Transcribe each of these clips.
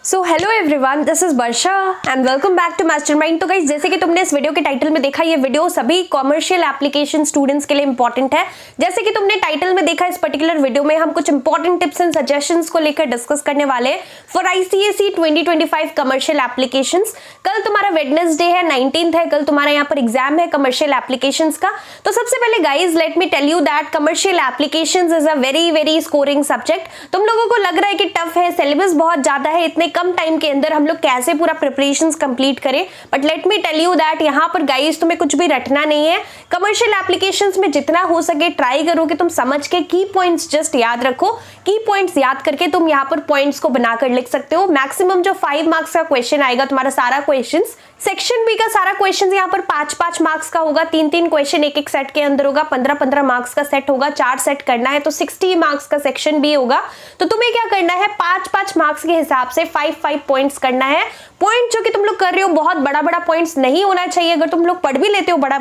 So hello everyone, this is Varsha and welcome back to Mastermind. तो guys, जैसे कि तुमने इस वीडियो के टाइटल में देखा, ये वीडियो सभी कॉमर्शियल एप्लीकेशन स्टूडेंट्स के लिए इंपॉर्टेंट है। जैसे कि तुमने टाइटल में देखा, इस पर्टिकुलर वीडियो में हम कुछ इंपॉर्टेंट टिप्स एंड सजेशंस को लेकर डिस्कस करने वाले हैं फॉर आईसीएसई 2025 कमर्शियल एप्लीकेशंस। कल तुम्हारा वेडनेसडे है, 19th है, कल तुम्हारा यहाँ पर एग्जाम है कमर्शियल एप्लीकेशंस का। तो सबसे पहले guys let me tell you that commercial applications is a very scoring subject. तुम लोगों को लग रहा है कि टफ है, सिलेबस बहुत ज्यादा है, इतने कम टाइम के अंदर हम लोग कैसे पूरा प्रिपरेशंस कंप्लीट करें, but let me tell you that यहाँ पर गाइस तुम्हें कुछ भी रटना नहीं है। कमर्शियल एप्लीकेशंस में जितना हो सके ट्राई करो कि तुम समझ के की पॉइंट्स जस्ट याद रखो। की पॉइंट्स याद करके तुम यहाँ पर पॉइंट्स को बनाकर लिख सकते हो। मैक्सिमम जो 5 मार्क्स का क्वेश्चन आएगा तुम्हारा सारा क्वेश्चन, सेक्शन बी का सारा क्वेश्चन यहाँ पर 5-5 मार्क्स का होगा। 3-3 क्वेश्चन एक सेट के अंदर होगा। 15-15 मार्क्स का सेट होगा, 4 सेट करना है तो 60 मार्क्स का सेक्शन बी होगा। तो तुम्हें क्या करना है, 5-5 मार्क्स के हिसाब से 5-5 पॉइंट्स करना है। पॉइंट जो कि तुम लोग कर रहे हो बहुत बड़ा पॉइंट्स नहीं होना चाहिए। अगर तुम लोग पढ़ भी लेते हो बड़ा,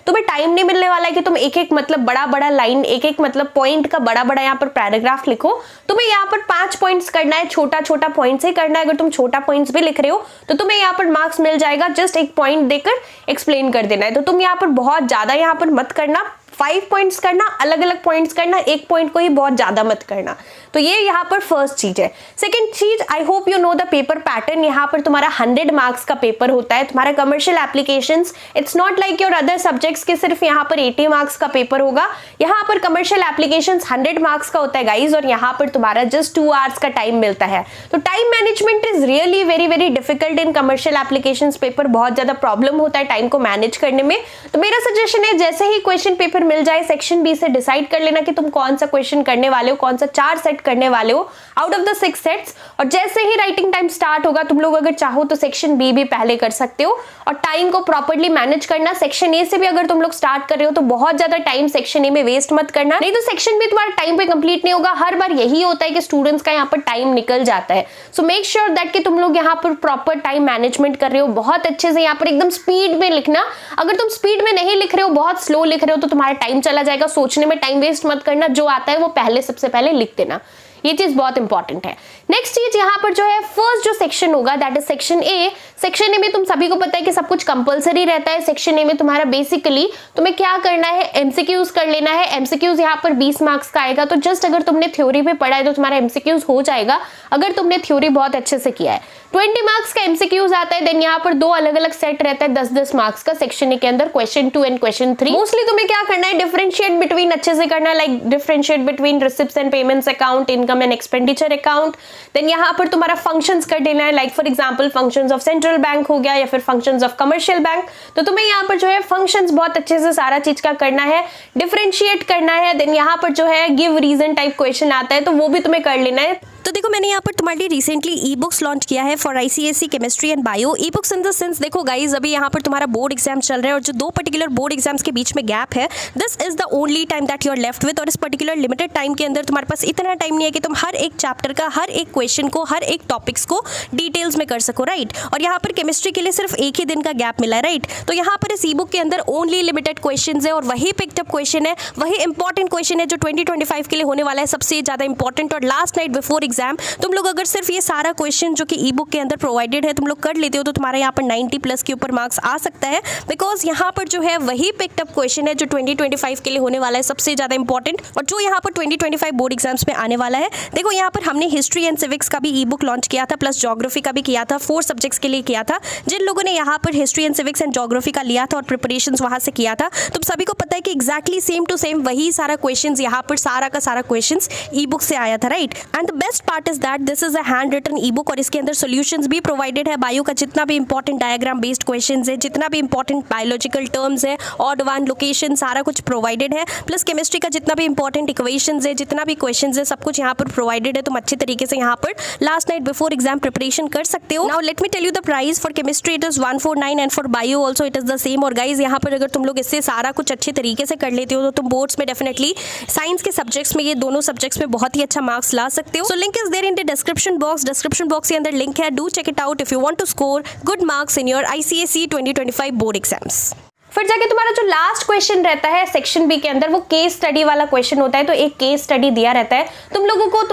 तुम्हें टाइम नहीं मिलने वाला है कि तुम एक मतलब बड़ा लाइन, एक मतलब पॉइंट का बड़ा यहाँ पर पैराग्राफ लिखो। तुम्हें यहाँ पर 5 पॉइंट्स करना है, छोटा पॉइंट से करना है। अगर तुम छोटा पॉइंट्स भी लिख रहे हो तो तुम्हें यहाँ पर मार्क्स मिल जाएगा। जस्ट एक पॉइंट देकर एक्सप्लेन कर देना है। तो तुम यहाँ पर बहुत ज्यादा यहाँ पर मत करना, 5 पॉइंट्स करना, अलग पॉइंट्स करना, एक पॉइंट को ही बहुत ज्यादा मत करना। तो ये यहाँ पर फर्स्ट चीज है। सेकंड चीज, I hope you know the paper pattern. यहाँ पर तुम्हारा 100 मार्क्स का पेपर होता है तुम्हारा commercial applications. It's not like your other subjects के सिर्फ यहाँ पर 80 मार्क्स का पेपर होगा। यहाँ पर कमर्शियल एप्लीकेशंस 100 मार्क्स का होता है गाइज, और यहाँ पर तुम्हारा जस्ट 2 आवर्स का टाइम मिलता है। तो time management is really very difficult in commercial applications paper. बहुत ज्यादा प्रॉब्लम होता है टाइम को मैनेज करने में। तो मेरा सजेशन है, जैसे ही क्वेश्चन पेपर मिल जाए, सेक्शन बी से डिसाइड कर लेना कि तुम कौन सा क्वेश्चन करने वाले हो, कौन सा 4 सेट करने वाले हो आउट ऑफ द 6 सेट्स। और जैसे ही राइटिंग टाइम स्टार्ट होगा, तुम लोग अगर चाहो तो सेक्शन बी भी पहले कर सकते हो और टाइम को प्रॉपर्ली मैनेज करना। सेक्शन ए से भी अगर तुम लोग स्टार्ट कर रहे हो तो बहुत ज्यादा टाइम सेक्शन ए में वेस्ट मत करना, नहीं तो सेक्शन बी तुम्हारा टाइम पे कंप्लीट नहीं होगा। हर बार यही होता है कि स्टूडेंट्स का यहाँ पर टाइम निकल जाता है। सो मेक श्योर दैट कि तुम लोग यहाँ पर प्रॉपर टाइम मैनेजमेंट कर रहे हो, बहुत अच्छे से यहाँ पर एकदम स्पीड में लिखना। अगर तुम स्पीड में नहीं लिख रहे हो, बहुत स्लो लिख रहे हो, तो तुम्हारा टाइम चला जाएगा। सोचने में टाइम वेस्ट मत करना, जो आता है वो सबसे पहले लिख देना। ये चीज बहुत इंपॉर्टेंट है। नेक्स्ट चीज यहाँ पर जो है, फर्स्ट जो सेक्शन होगा that is section A. Section A में तुम सभी को पता है कि सब कुछ कंपलसरी रहता है। सेक्शन ए में तुम्हारा बेसिकली तुम्हें क्या करना है, एमसीक्यूज कर लेना है। एमसीक्यूज यहाँ पर 20 मार्क्स का आएगा। तो जस्ट अगर तुमने थ्योरी पे पढ़ा है तो तुम्हारा एमसीक्यूज हो जाएगा, अगर तुमने थ्योरी बहुत अच्छे से किया है। 20 मार्क्स का एमसीक्यूज आता है। देन यहाँ पर 2 अलग सेट रहता है 10-10 मार्क्स का सेक्शन ए के अंदर, क्वेश्चन 2 एंड क्वेश्चन 3। मोस्टली तुम्हें क्या करना है, डिफरेंशिएट बिटवीन अच्छे से करना है, like differentiate between receipts and payments account, income and expenditure account. Then यहाँ पर तुम्हारा फंक्शंस कर देना है, like for example functions of central bank हो गया या फिर फंक्शंस ऑफ कमर्शियल बैंक। तो तुम्हें यहाँ पर जो है फंक्शंस बहुत अच्छे से सारा चीज का करना है, डिफरेंशिएट करना है। देन यहाँ पर जो है गिव रीजन टाइप क्वेश्चन आता है, तो वो भी तुम्हें कर लेना है। तो देखो, मैंने यहाँ पर तुम्हारे लिए रिसेंटली ई बुक्स लॉन्च किया है for ICSE chemistry and bio. E books in the sense, देखो गाइज, अभी यहाँ पर तुम्हारा बोर्ड एग्जाम चल रहा है और जो 2 पर्टिकुलर बोर्ड एग्जाम्स के बीच में गैप है, this is the only time that you are left with. और इस पर्टिकुलर लिमिटेड टाइम के अंदर तुम्हारे पास इतना टाइम नहीं है कि तुम हर एक चैप्टर का, हर एक क्वेश्चन को, हर एक टॉपिक्स को डिटेल्स में कर सको, राइट। और यहाँ पर केमिस्ट्री के लिए सिर्फ एक ही दिन का गैप मिला है, राइट। तो यहाँ पर इस ई बुक के अंदर ओनली लिमिटेड क्वेश्चन है और वही पिक्ड क्वेश्चन है, वही इंपॉर्टेंट क्वेश्चन है जो 2025 के लिए होने वाला है सबसे ज्यादा इंपॉर्टेंट। और लास्ट नाइट बिफोर एग्जाम तुम लोग अगर सिर्फ ये सारा क्वेश्चन जो कि ई बुक के अंदर प्रोवाइडेड है तुम लोग कर लेते हो, तो तुम्हारा यहाँ पर 90+ के ऊपर मार्क्स आ सकता है। बिकॉज यहाँ पर जो है वही पिक्ड अप क्वेश्चन है जो 2025 के लिए होने वाला है सबसे ज्यादा इंपॉर्टेंट, और जो यहाँ पर 2025 बोर्ड एग्जाम्स में आने वाला है। देखो, यहाँ पर हमने हिस्ट्री एंड सिविक्स का भी ई बुक लॉन्च किया था, प्लस ज्योग्राफी का भी किया था, 4 सब्जेक्ट्स के लिए किया था। जिन लोगों ने यहाँ पर history and civics and geography का लिया था और प्रिपरेशन वहां से किया था, तुम सभी को पता है कि एक्जैक्टली सेम टू सेम वही सारा क्वेश्चन यहाँ पर सारा का सारा क्वेश्चन ई बुक से आया था, right. And the best part is that this is a handwritten e book और इसके अंदर सॉल्यूशंस भी प्रोवाइडेड है। बायो का जितना भी इंपॉर्टेंट डायग्राम बेस्ड क्वेश्चंस है, जितना भी इंपॉर्टेंट बायोलॉजिकल टर्म्स है, ऑड वन लोकेशन, सारा कुछ प्रोवाइडेड है। प्लस केमिस्ट्री का जितना भी इंपॉर्टेंट इक्वेशंस है, जितना भी क्वेश्चंस है, सब कुछ यहाँ पर प्रोवाइडेड है। तुम अच्छे तरीके से यहाँ पर last night before exam preparation कर सकते हो। Now let me tell you the price. For chemistry it is 149 and for bio also it is the same. और गाइज, यहाँ पर अगर तुम लोग इससे सारा कुछ अच्छे तरीके से कर लेते हो तो तुम बोर्ड्स में डेफिनेटली साइंस के सब्जेक्ट्स में, ये दोनों सब्जेक्ट्स में बहुत ही अच्छा मार्क्स ला सकते हो। So link is there in the description box के अंदर लिंक है, do check it out if you want to score good marks in your ICSE 2025 board exams. फिर जाके तुम्हारा जो लास्ट क्वेश्चन रहता है सेक्शन बी के अंदर वो केस स्टडी वाला क्वेश्चन होता है। तो एक केस स्टडी दिया रहता है तुम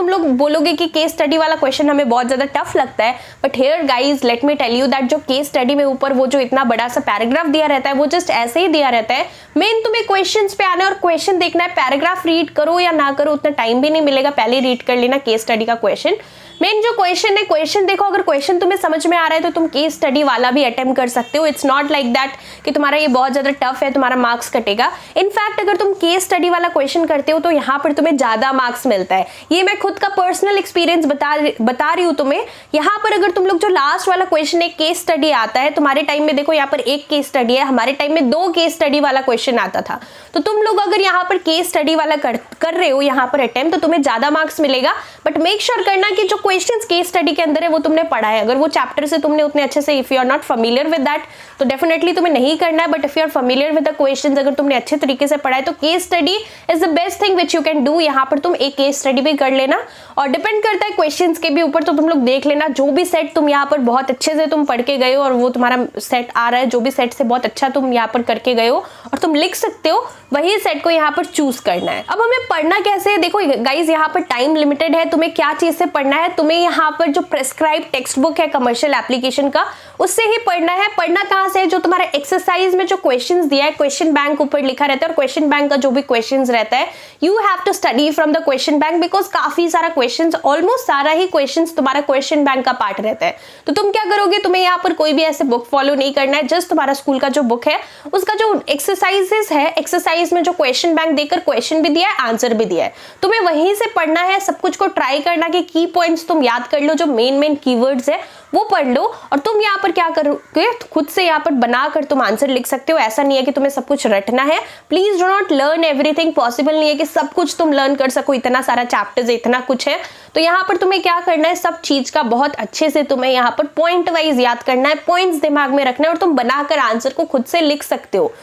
लोग बोलोगे कि केस स्टडी वाला क्वेश्चन हमें बहुत ज्यादा टफ लगता है, but here guys let me tell you that जो केस स्टडी में ऊपर वो जो इतना बड़ा सा पैराग्राफ दिया रहता है वो जस्ट ऐसे ही दिया रहता है। मेन तुम्हें क्वेश्चंस पे आना है और क्वेश्चन देखना है। पैराग्राफ रीड करो या ना करो उतना टाइम भी नहीं मिलेगा, पहले रीड कर लेना केस स्टडी का क्वेश्चन। मेन जो क्वेश्चन है क्वेश्चन देखो, अगर क्वेश्चन तुम्हें समझ में आ रहा है तो तुम केस स्टडी वाला भी अटेम्प्ट कर सकते हो। इट्स नॉट लाइक दैट कि तुम्हारा ये बहुत ज्यादा टफ है तुम्हारा मार्क्स कटेगा। इनफैक्ट अगर तुम केस स्टडी वाला क्वेश्चन करते हो तो यहाँ पर तुम्हें ज्यादा मार्क्स मिलता है। ये मैं खुद का पर्सनल एक्सपीरियंस बता रही हूँ तुम्हें। यहाँ पर अगर तुम लोग जो लास्ट वाला क्वेश्चन है केस स्टडी आता है, तुम्हारे टाइम में देखो यहाँ पर एक केस स्टडी है, हमारे टाइम में 2 केस स्टडी वाला क्वेश्चन आता था। तो तुम लोग अगर यहाँ पर केस स्टडी वाला कर रहे हो यहाँ पर अटेम्प्ट तो तुम्हें ज्यादा मार्क्स मिलेगा। बट मेक श्योर करना कि जो क्वेश्चन केस स्टडी के अंदर है वो तुमने पढ़ा है। अगर वो चैप्टर से तुमने उतने अच्छे से, if you are not familiar with that तो डेफिनेटली तुम्हें नहीं करना है। But if you are familiar with the questions, अगर तुमने अच्छे तरीके से पढ़ा है तो case study is the best thing which you can do. यहाँ पर तुम एक केस स्टडी भी कर लेना और डिपेंड करता है क्वेश्चंस के भी ऊपर। तो तुम लोग देख लेना जो भी सेट तुम यहाँ पर बहुत अच्छे से तुम पढ़ के गए हो और वो तुम्हारा सेट आ रहा है, जो भी सेट से बहुत अच्छा तुम यहाँ पर करके गए हो और तुम लिख सकते हो, वही सेट को यहाँ पर चूज करना है। अब हमें पढ़ना कैसे है, देखो गाइज यहाँ पर टाइम लिमिटेड है। तुम्हें क्या चीज से पढ़ना है, तुम्हें यहाँ पर जो प्रेस्क्राइब टेक्स्ट बुक है कमर्शियल एप्लीकेशन का उससे ही पढ़ना है। पढ़ना कहाँ से है, जो तुम्हारा एक्सरसाइज में जो क्वेश्चंस दिया है क्वेश्चन बैंक ऊपर लिखा रहता है और क्वेश्चन बैंक का जो भी क्वेश्चंस रहता है you have to study from the question bank, because काफी सारा क्वेश्चंस, ऑलमोस्ट सारा ही क्वेश्चंस तुम्हारा क्वेश्चन बैंक का पार्ट रहता है। तो तुम क्या करोगे, तुम्हें यहाँ पर कोई भी ऐसे बुक फॉलो नहीं करना है। जस्ट तुम्हारा स्कूल का जो बुक है उसका जो एक्सरसाइजेस है, एक्सरसाइज में जो क्वेश्चन बैंक देकर क्वेश्चन भी दिया है आंसर भी दिया है, तुम्हें वहीं से पढ़ना है। सब कुछ को ट्राई करना कि की पॉइंट्स तुम याद कर लो, जो मेन कीवर्ड्स है वो पढ़ लो और तुम यहाँ पर क्या करोगे, खुद से यहाँ पर बनाकर तुम आंसर लिख सकते हो। ऐसा नहीं है कि तुम्हें सब कुछ रटना है। Please do not learn everything, possible नहीं है कि सब कुछ तुम लर्न कर सको, इतना सारा चैप्टर्स इतना कुछ है। तो यहाँ पर तुम्हें क्या करना है, सब चीज का बहुत अच्छे से तुम्हें यहाँ पर पॉइंट वाइज याद करना है, पॉइंट्स दिमाग में रखना है और तुम बनाकर आंसर को खुद से लिख सकते हो।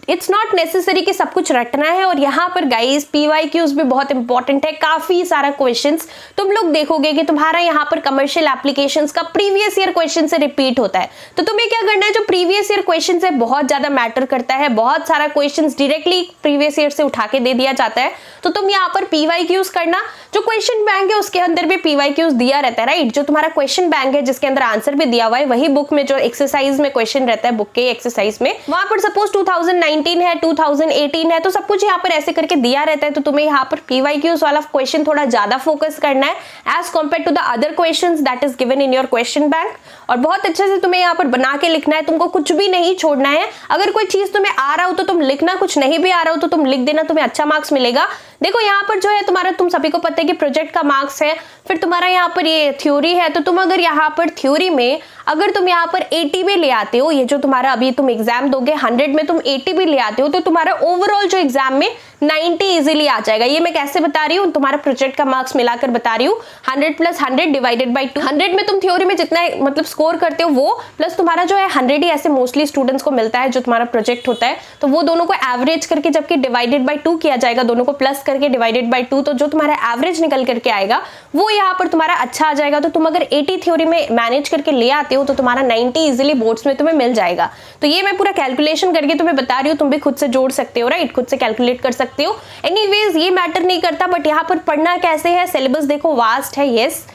इट्स नॉट नेसेसरी कि सब कुछ रटना है। और यहाँ पर गाइज PYQs भी बहुत इंपॉर्टेंट है, काफी सारा क्वेश्चंस तुम लोग देखोगे कि तुम्हारा यहाँ पर कमर्शियल एप्लीकेशंस का प्रीवियस ईयर क्वेश्चन से रिपीट होता है। तो तुम्हें क्या करना है, जो प्रीवियस ईयर क्वेश्चन है बहुत ज्यादा मैटर करता है, बहुत सारा क्वेश्चन डायरेक्टली प्रीवियस ईयर से उठा के दे दिया जाता है। तो तुम यहाँ पर PYQs करना, जो क्वेश्चन बैंक है उसके अंदर भी PYQs दिया रहता है, राइट। जो तुम्हारा क्वेश्चन बैंक है जिसके अंदर आंसर भी दिया हुआ है, वही बुक में जो एक्सरसाइज में क्वेश्चन रहता है, बुक के एक्सरसाइज में, वहां पर सपोज 2019 है, 2018 है, तो सब कुछ यहाँ पर ऐसे करके दिया रहता है। तो तुम्हें यहाँ पर PYQs वाला क्वेश्चन थोड़ा ज्यादा फोकस करना है as compare to the other questions that is given in your question bank. और बहुत अच्छे से तुम्हें यहाँ पर बना के लिखना है, तुमको कुछ भी नहीं छोड़ना है। अगर कोई चीज तुम्हें आ रहा हो तो तुम लिखना, कुछ नहीं भी आ रहा हो तो तुम लिख देना, तुम्हें अच्छा मार्क्स मिलेगा। देखो यहाँ पर जो है तुम्हारा, तुम सभी को पता है कि प्रोजेक्ट का मार्क्स है, फिर तुम्हारा यहाँ पर ये थ्योरी है। तो तुम अगर यहाँ पर थ्योरी में अगर तुम यहाँ पर 80 भी ले आते हो, ये जो तुम्हारा अभी तुम एग्जाम दोगे 100 में तुम 80 भी ले आते हो, तो तुम्हारा ओवरऑल जो एग्जाम में 90 इजीली आ जाएगा। ये मैं कैसे बता रही हूँ, तुम्हारा प्रोजेक्ट का मार्क्स मिलाकर बता रही हूँ। 100 + 100 डिवाइडेड बाई 2, 100 में तुम थ्योरी में जितना मतलब स्कोर करते हो वो प्लस तुम्हारा जो है 100 ही ऐसे मोस्टली स्टूडेंट्स को मिलता है जो तुम्हारा प्रोजेक्ट होता है। तो वो दोनों को एवरेज करके जबकि डिवाइडेड बाई 2 किया जाएगा, दोनों को प्लस करके डिवाइडेड बाई 2, तो जो तुम्हारा एवरेज निकल करके आएगा वो यहाँ पर तुम्हारा अच्छा आ जाएगा। तो तुम अगर 80 थ्योरी में मैनेज करके ले आते हो तो तुम्हारा 90 इजीली बोर्ड्स में तुम्हें मिल जाएगा। तो ये मैं पूरा कैलकुलेशन करके तुम्हें बता रही हूँ, तुम भी खुद से जोड़ सकते हो, राइट, खुद से कैलकुलेट कर सकते हो। एनीवेज ये मैटर नहीं करता, बट यहाँ पर पढ़ना कैसे है, सिलेबस देखो वास्ट है, यस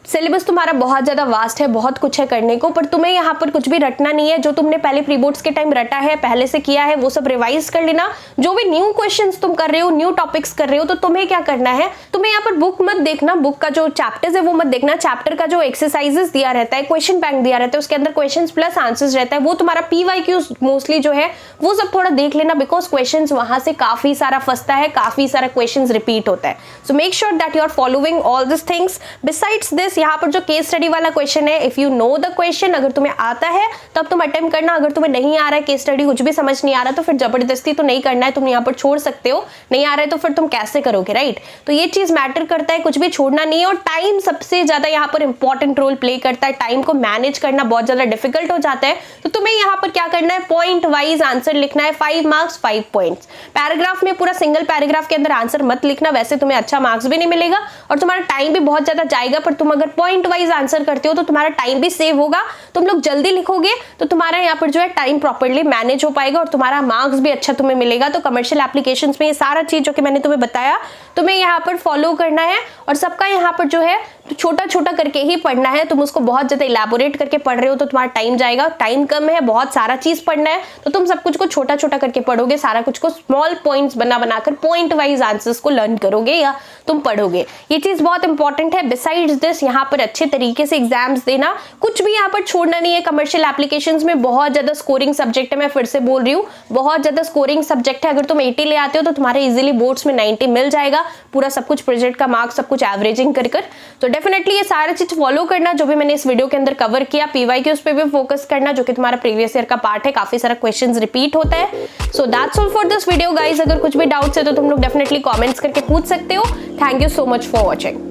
सिलेबस तुम्हारा बहुत ज्यादा वास्ट है, बहुत कुछ है करने को, पर तुम्हें यहाँ पर कुछ भी रटना नहीं है। जो तुमने पहले प्री बोर्ड्स के टाइम रटा है, पहले से किया है, वो सब रिवाइज कर लेना। जो भी न्यू क्वेश्चंस तुम कर रहे हो, न्यू टॉपिक्स कर रहे हो, तो तुम्हें क्या करना है, तुम्हें यहाँ पर बुक मत देखना, बुक का जो चैप्टर्स है वो मत देखना। चैप्टर का जो एक्सरसाइजेस दिया रहता है, क्वेश्चन बैंक दिया रहता है, उसके अंदर क्वेश्चन प्लस आंसर्स रहता है, वो तुम्हारा PYQs मोस्टली जो है वो सब थोड़ा देख लेना, बिकॉज क्वेश्चन वहां से काफी सारा फंसता है, काफी सारा क्वेश्चन रिपीट होता है। So make sure that you are following all this things. Besides this, यहाँ पर जो केस स्टडी वाला क्वेश्चन है, if you know the question, अगर तुम्हें आता है तब तुम अटेम्प्ट करना। अगर तुम्हें नहीं आ रहा है केस स्टडी, कुछ भी समझ नहीं आ रहा, तो फिर जबरदस्ती तो नहीं करना है, तुम यहाँ पर छोड़ सकते हो। नहीं आ रहा है तो फिर तुम कैसे करोगे, राइट। तो ये चीज मैटर करता है, कुछ भी छोड़ना नहीं है। और टाइम सबसे ज्यादा यहाँ पर इंपॉर्टेंट रोल प्ले करता है। टाइम को मैनेज करना बहुत ज्यादा डिफिकल्ट हो जाता है। तो तुम्हें यहाँ पर क्या करना है, पॉइंट वाइज आंसर लिखना है, 5 मार्क्स 5 पॉइंट्स। पैराग्राफ में पूरा सिंगल पैराग्राफ के अंदर आंसर मत लिखना, वैसे तुम्हें अच्छा मार्क्स भी नहीं मिलेगा और तुम्हारा टाइम भी बहुत ज्यादा जाएगा। पर तुम अगर पॉइंट वाइज आंसर करते हो तो तुम्हारा टाइम भी सेव होगा, तुम लोग जल्दी लिखोगे तो तुम्हारा यहाँ पर जो है टाइम प्रॉपर्ली मैनेज हो पाएगा और तुम्हारा मार्क्स भी अच्छा तुम्हें मिलेगा। तो कमर्शियल एप्लीकेशंस में ये सारा चीज जो कि मैंने तुम्हें बताया तुम्हें यहाँ पर फॉलो करना है और सबका यहाँ पर जो है छोटा छोटा करके ही पढ़ना है। तुम उसको बहुत ज्यादा इलैबोरेट करके पढ़ रहे हो तो तुम्हारा टाइम जाएगा, टाइम कम है, बहुत सारा चीज पढ़ना है तो तुम सब कुछ को छोटा छोटा करके पढ़ोगे, सारा कुछ को स्मॉल पॉइंट्स बना बनाकर पॉइंट वाइज आंसर्स को लर्न करोगे या तुम पढ़ोगे। ये चीज बहुत इंपॉर्टेंट है। बिसाइड्स दिस यहाँ पर अच्छे तरीके से एग्जाम्स देना, कुछ भी यहाँ पर छोड़ना नहीं है। कमर्शियल एप्लीकेशंस में बहुत ज्यादा स्कोरिंग सब्जेक्ट है, मैं फिर से बोल रही हूँ बहुत ज्यादा स्कोरिंग सब्जेक्ट है। अगर तुम 80 ले आते हो तो तुम्हारे इजीली बोर्ड्स में 90 मिल जाएगा, पूरा सब कुछ प्रोजेक्ट का मार्क्स सब कुछ एवरेजिंग कर तो डेफिनेटली ये सारा चीज फॉलो करना जो भी मैंने इस वीडियो के अंदर कवर किया। पीवाईक्यू उस पे भी फोकस करना जो कि तुम्हारा प्रीवियस ईयर का पार्ट है, काफी सारा क्वेश्चंस रिपीट होता है। So that's all for this video guys. अगर कुछ भी डाउट्स है तो तुम लोग डेफिनेटली कमेंट्स करके पूछ सकते हो। Thank you so much for watching.